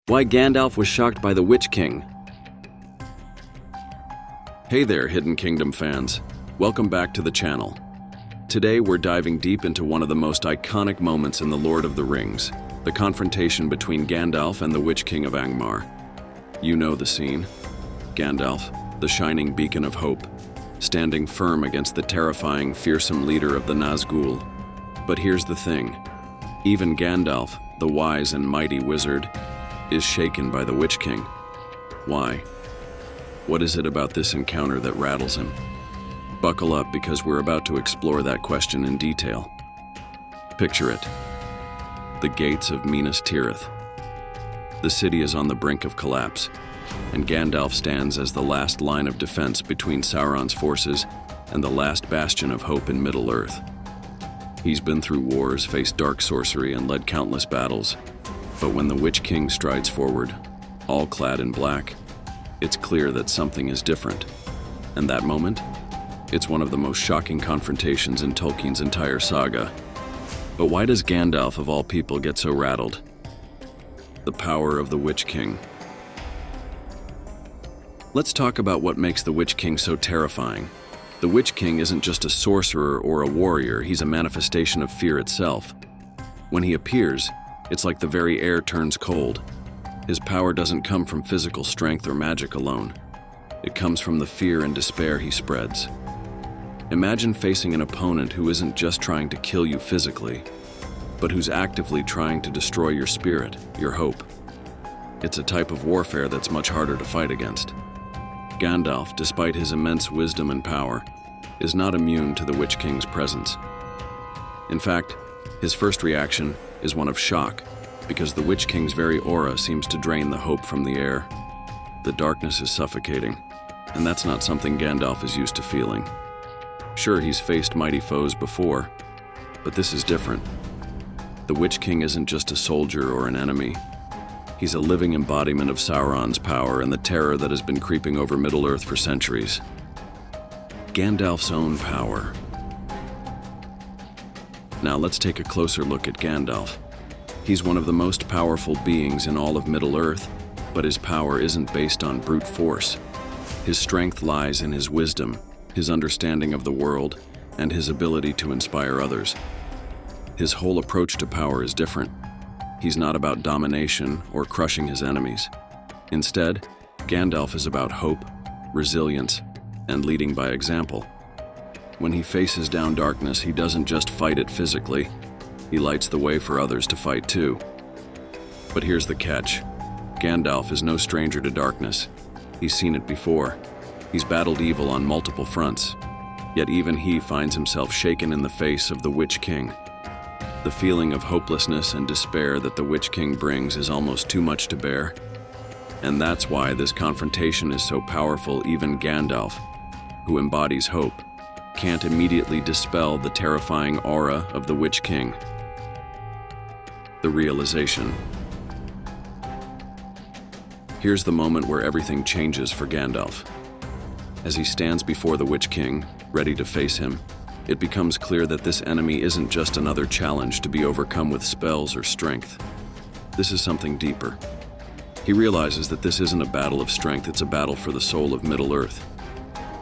Why Gandalf was shocked by the Witch King. Hey there, Hidden Kingdom fans. Welcome back to the channel. Today we're diving deep into one of the most iconic moments in The Lord of the Rings, the confrontation between Gandalf and the Witch King of Angmar. You know the scene. Gandalf, the shining beacon of hope, standing firm against the terrifying, fearsome leader of the Nazgûl. But here's the thing. Even Gandalf, the wise and mighty wizard, is shaken by the Witch King. Why? What is it about this encounter that rattles him? Buckle up because we're about to explore that question in detail. Picture it. The gates of Minas Tirith. The city is on the brink of collapse, and Gandalf stands as the last line of defense between Sauron's forces and the last bastion of hope in Middle-earth. He's been through wars, faced dark sorcery, and led countless battles. But when the Witch King strides forward, all clad in black, it's clear that something is different. And that moment? It's one of the most shocking confrontations in Tolkien's entire saga. But why does Gandalf, of all people, get so rattled? The power of the Witch King. Let's talk about what makes the Witch King so terrifying. The Witch King isn't just a sorcerer or a warrior, he's a manifestation of fear itself. When he appears, it's like the very air turns cold. His power doesn't come from physical strength or magic alone. It comes from the fear and despair he spreads. Imagine facing an opponent who isn't just trying to kill you physically, but who's actively trying to destroy your spirit, your hope. It's a type of warfare that's much harder to fight against. Gandalf, despite his immense wisdom and power, is not immune to the Witch King's presence. In fact, his first reaction is one of shock, because the Witch King's very aura seems to drain the hope from the air. The darkness is suffocating, and that's not something Gandalf is used to feeling. Sure, he's faced mighty foes before, but this is different. The Witch King isn't just a soldier or an enemy. He's a living embodiment of Sauron's power and the terror that has been creeping over Middle-earth for centuries. Gandalf's Own Power. Now let's take a closer look at Gandalf. He's one of the most powerful beings in all of Middle-earth, but his power isn't based on brute force. His strength lies in his wisdom, his understanding of the world, and his ability to inspire others. His whole approach to power is different. He's not about domination or crushing his enemies. Instead, Gandalf is about hope, resilience, and leading by example. When he faces down darkness, he doesn't just fight it physically. He lights the way for others to fight too. But here's the catch. Gandalf is no stranger to darkness. He's seen it before. He's battled evil on multiple fronts. Yet even he finds himself shaken in the face of the Witch King. The feeling of hopelessness and despair that the Witch King brings is almost too much to bear. And that's why this confrontation is so powerful. Even Gandalf, who embodies hope, can't immediately dispel the terrifying aura of the Witch King. The realization. Here's the moment where everything changes for Gandalf. As he stands before the Witch King, ready to face him, it becomes clear that this enemy isn't just another challenge to be overcome with spells or strength. This is something deeper. He realizes that this isn't a battle of strength, it's a battle for the soul of Middle-earth.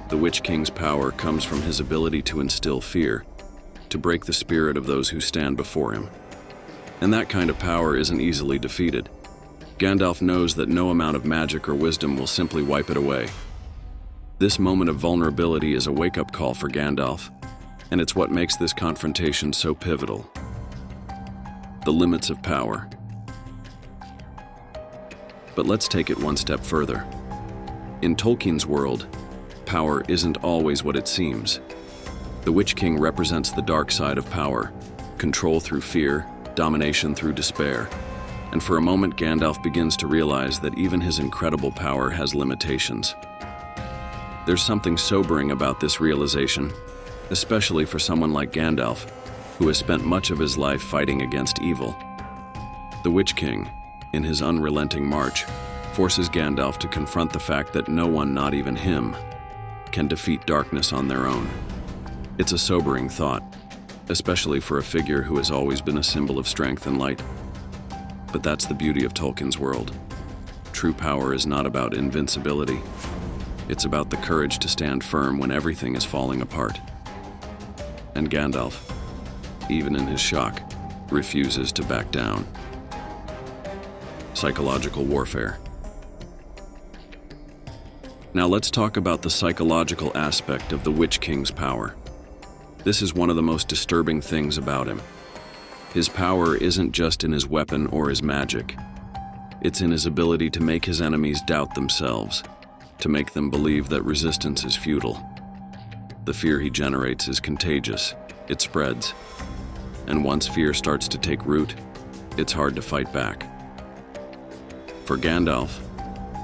The Witch King's power comes from his ability to instill fear, to break the spirit of those who stand before him. And that kind of power isn't easily defeated. Gandalf knows that no amount of magic or wisdom will simply wipe it away. This moment of vulnerability is a wake-up call for Gandalf, and it's what makes this confrontation so pivotal. The limits of power. But let's take it one step further. In Tolkien's world, power isn't always what it seems. The Witch King represents the dark side of power, control through fear, domination through despair. And for a moment, Gandalf begins to realize that even his incredible power has limitations. There's something sobering about this realization, especially for someone like Gandalf, who has spent much of his life fighting against evil. The Witch King, in his unrelenting march, forces Gandalf to confront the fact that no one, not even him, can defeat darkness on their own. It's a sobering thought, especially for a figure who has always been a symbol of strength and light. But that's the beauty of Tolkien's world. true power is not about invincibility. It's about the courage to stand firm when everything is falling apart. And Gandalf, even in his shock, refuses to back down. Psychological warfare. Now let's talk about the psychological aspect of the Witch King's power. This is one of the most disturbing things about him. His power isn't just in his weapon or his magic. It's in his ability to make his enemies doubt themselves, to make them believe that resistance is futile. The fear he generates is contagious. It spreads. And once fear starts to take root, it's hard to fight back. For Gandalf,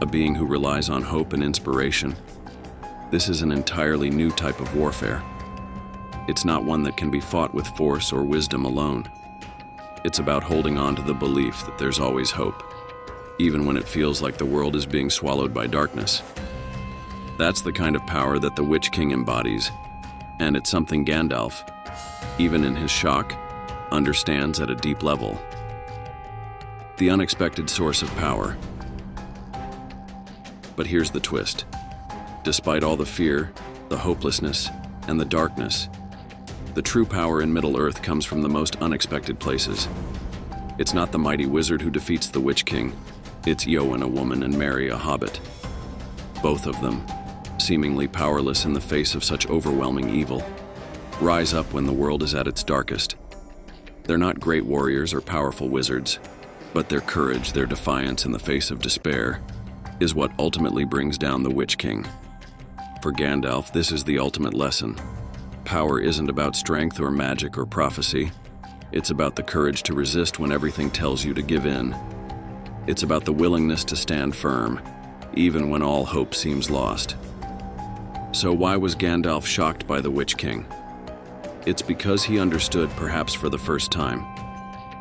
a being who relies on hope and inspiration, this is an entirely new type of warfare. It's not one that can be fought with force or wisdom alone. It's about holding on to the belief that there's always hope, even when it feels like the world is being swallowed by darkness. That's the kind of power that the Witch King embodies, and it's something Gandalf, even in his shock, understands at a deep level. The unexpected source of power. But here's the twist. Despite all the fear, the hopelessness, and the darkness, the true power in Middle-earth comes from the most unexpected places. It's not the mighty wizard who defeats the Witch King. It's Eowyn, a woman, and Merry, a hobbit. Both of them, seemingly powerless in the face of such overwhelming evil, rise up when the world is at its darkest. They're not great warriors or powerful wizards, but their courage, their defiance in the face of despair, is what ultimately brings down the Witch King. For Gandalf, this is the ultimate lesson. Power isn't about strength or magic or prophecy. It's about the courage to resist when everything tells you to give in. It's about the willingness to stand firm, even when all hope seems lost. So why was Gandalf shocked by the Witch King? It's because he understood, perhaps for the first time,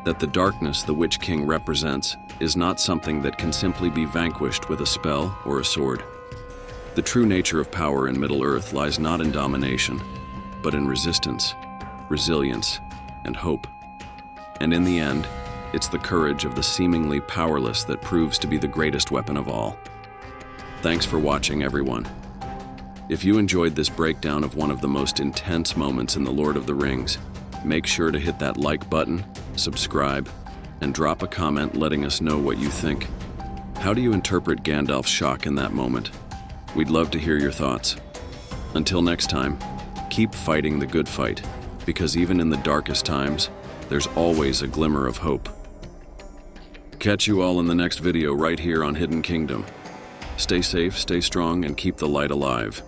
that the darkness the Witch King represents is not something that can simply be vanquished with a spell or a sword. The true nature of power in Middle-earth lies not in domination, but in resistance, resilience, and hope. And in the end, it's the courage of the seemingly powerless that proves to be the greatest weapon of all. Thanks for watching, everyone. If you enjoyed this breakdown of one of the most intense moments in The Lord of the Rings, make sure to hit that like button, subscribe, and drop a comment letting us know what you think. How do you interpret Gandalf's shock in that moment? We'd love to hear your thoughts. Until next time, keep fighting the good fight, because even in the darkest times, there's always a glimmer of hope. Catch you all in the next video right here on Hidden Kingdom. Stay safe, stay strong, and keep the light alive.